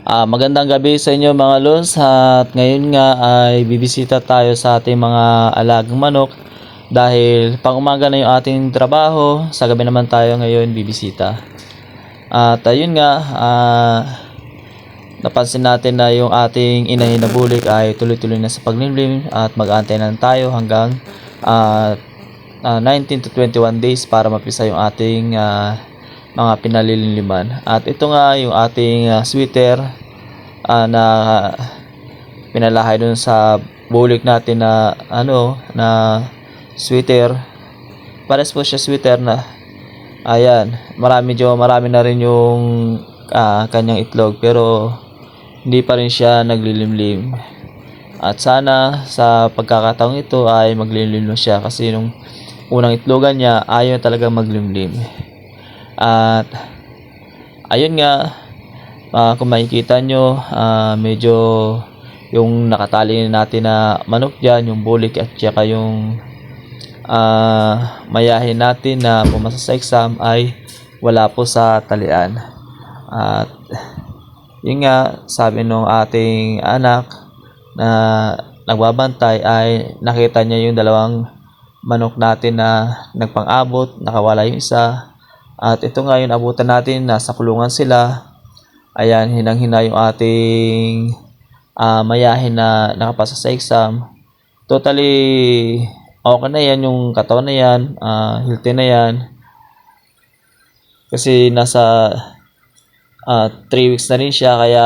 Magandang gabi sa inyo mga lods, at ngayon nga ay bibisita tayo sa ating mga alagang manok dahil pang umaga na yung ating trabaho, sa gabi naman tayo ngayon bibisita. At ayun nga, napansin natin na yung ating inahin na bulik ay tuloy-tuloy na sa paglimlim at mag-aantay na tayo hanggang 19 to 21 days para mapisa yung ating mga pinaliliniman. At ito nga yung ating sweater na pinalahay dun sa bulik natin na sweater. Pares po siya sweater na ayan, marami na rin yung kanyang itlog, pero hindi pa rin siya naglilimlim. At sana sa pagkakataong ito ay maglilimlim siya, kasi nung unang itlogan niya ayaw talaga maglimlim. At ayun nga, kung makikita nyo, medyo yung nakatali natin na manok dyan, yung bulik at saka yung mayahin natin na pumasa sa exam ay wala po sa talian. At yun nga, sabi nung ating anak na nagbabantay ay nakita niya yung dalawang manok natin na nagpang-abot, nakawala yung isa. At ito nga yung abutan natin, nasa kulungan sila. Ayan, hinang-hina yung ating mayahin na nakapasa sa exam. Totally okay na yan, yung katawan na yan, healthy na yan. Kasi nasa 3 weeks na rin siya, kaya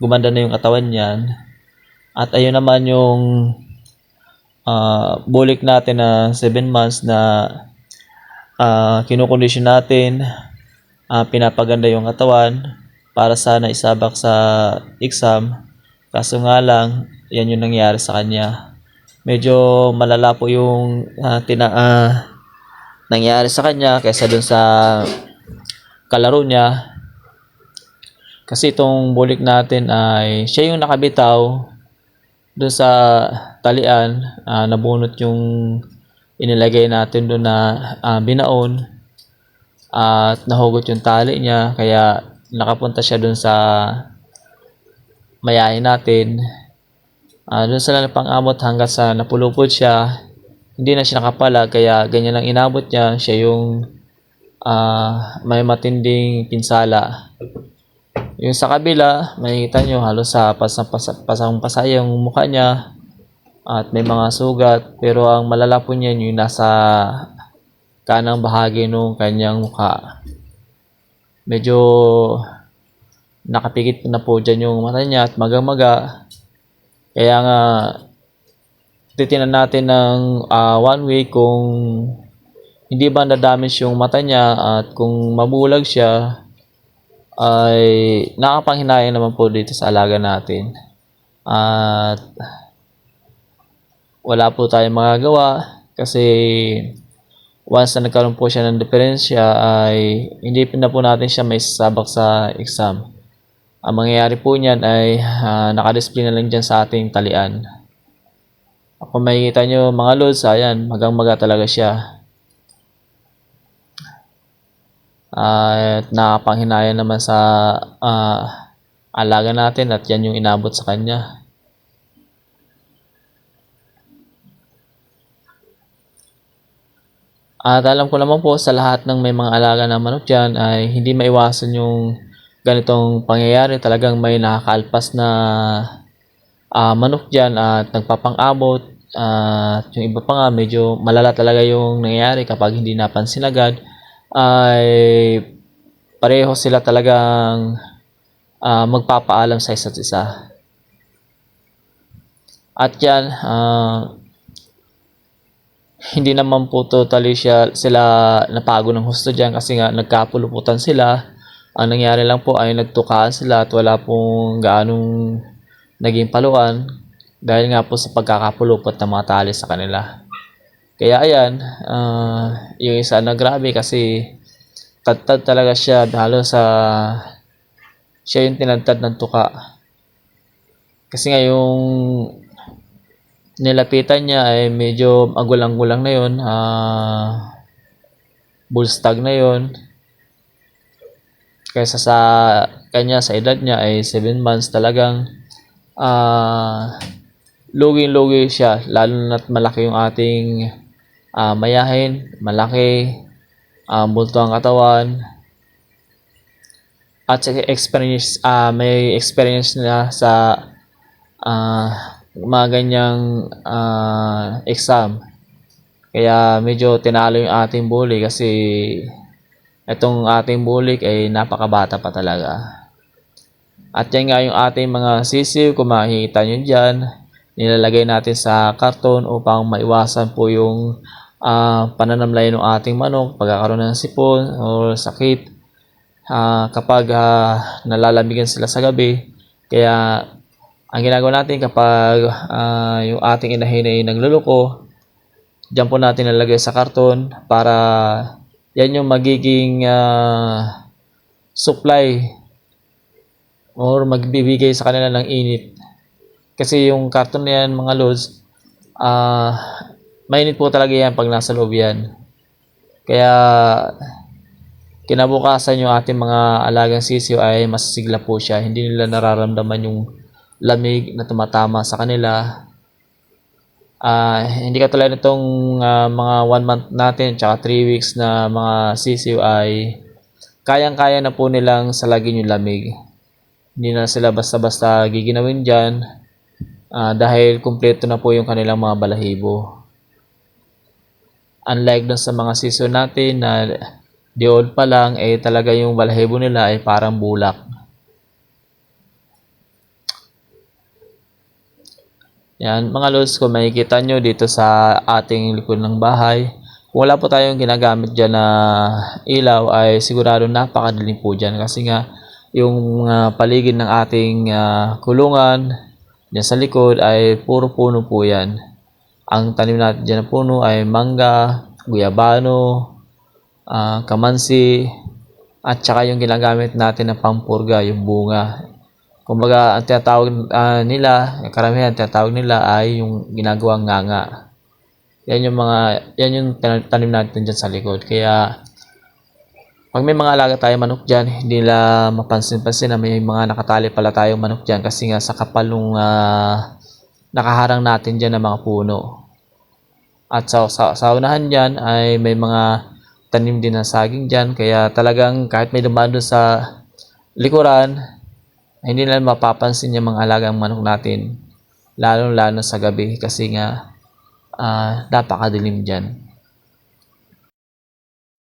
gumanda na yung katawan niyan. At ayun naman yung bulik natin na 7 months na kinukondisyon natin, pinapaganda yung katawan para sana isabak sa exam. Kaso nga lang, yan yung nangyari sa kanya. Medyo malala po yung nangyari sa kanya kaysa dun sa kalaro niya. Kasi itong bulik natin ay siya yung nakabitaw dun sa talian, nabunot yung inilagay natin doon na binaon, at nahugot yung tali niya, kaya nakapunta siya doon sa mayahin natin. Doon sa pang-amot hanggang sa napulupod siya, hindi na siya nakapalag, kaya ganyan lang inabot niya. Siya yung may matinding pinsala. Yung sa kabila, makikita nyo halos sa pasang-pasa yung mukha niya at may mga sugat, pero ang malala po niyan yung nasa kanang bahagi ng kanyang mukha. Medyo nakapikit na po dyan yung mata niya at maga-maga. Kaya nga titinan natin ng 1 week kung hindi ba na-damage yung mata niya, at kung mabulag siya ay nakapanghinayang naman po dito sa alaga natin. At wala po tayong magagawa, kasi once na nagkaroon po siya ng diferensya ay hindi na po natin siya may sasabak sa exam. Ang mangyayari po niyan ay nakadisplay na lang dyan sa ating talian. Kung makikita nyo mga lods, ayan, magang-maga talaga siya. At nakapanghinayang naman sa alaga natin, at yan yung inabot sa kanya. At alam ko naman po sa lahat ng may mga alaga na manok dyan ay hindi maiwasan yung ganitong pangyayari. Talagang may nakakalpas na manok dyan at nagpapang-abot. At yung iba pa nga, medyo malala talaga yung nangyayari kapag hindi napansin agad. Ay pareho sila talagang magpapaalam sa isa't isa. At yan, hindi naman po totally sila napago ng husto dyan, kasi nga nagkapuluputan sila. Ang nangyari lang po ay nagtukaan sila at wala pong gaanong naging paluan dahil nga po sa pagkakapulupot ng mga tali sa kanila. Kaya ayan, yung isa na grabe kasi tad talaga siya, halos siya yung tinadtad ng tuka. Kasi nga yung nilapitan niya ay medyo agulang-gulang na yun, bull stag na yun, kanya sa edad niya ay 7 months, talagang luging-lugi siya, lalo na't malaki yung ating mayahin, malaki, bulto ang katawan, at may experience na sa mga ganyang exam. Kaya medyo tinalo yung ating bully kasi itong ating bully ay napakabata pa talaga. At yan nga yung ating mga sisiw, kung makikita nyo dyan, nilalagay natin sa karton upang maiwasan po yung pananamlay ng ating manok, pagkakaroon ng sipon o sakit kapag nalalamigan sila sa gabi. Kaya ang ginagawa natin kapag yung ating inahin ay nagluluko, dyan po natin nalagay sa karton para yan yung magiging supply or magbibigay sa kanila ng init. Kasi yung karton na yan, mga lods, mainit po talaga yan pag nasa loob yan. Kaya kinabukasan yung ating mga alagang sisiw ay masisigla po siya. Hindi nila nararamdaman yung lamig na tumatama sa kanila. Hindi katulad nitong mga 1 month natin tsaka 3 weeks na mga sisiw ay kayang-kaya na po nilang salagin yung lamig. Hindi na sila basta-basta giginawin dyan dahil kumpleto na po yung kanilang mga balahibo. Unlike dun sa mga sisiw natin na di old pa lang, talaga yung balahibo nila ay parang bulak. Yan mga lods, kung makikita nyo dito sa ating likod ng bahay, kung wala po tayong ginagamit dyan na ilaw ay sigurado napakadilim po dyan kasi nga yung paligid ng ating kulungan dyan sa likod ay puro puno po yan. Ang tanim natin dyan na puno ay mangga, guyabano, kamansi, at saka yung ginagamit natin na pampurga, yung bunga. Kumbaga, ang tinatawag nila, karamihan tinatawag nila ay yung ginagawang nganga. Yan yung tanim natin dyan sa likod. Kaya pag may mga alaga tayong manok dyan, hindi nila mapansin-pansin na may mga nakatali pala tayong manok dyan kasi nga sa kapal nung nakaharang natin dyan ng mga puno. At sa unahan dyan ay may mga tanim din na saging dyan, kaya talagang kahit may dumaan doon sa likuran, hindi nila mapapansin yung mga alagang manok natin, lalo sa gabi kasi nga napakadilim dyan.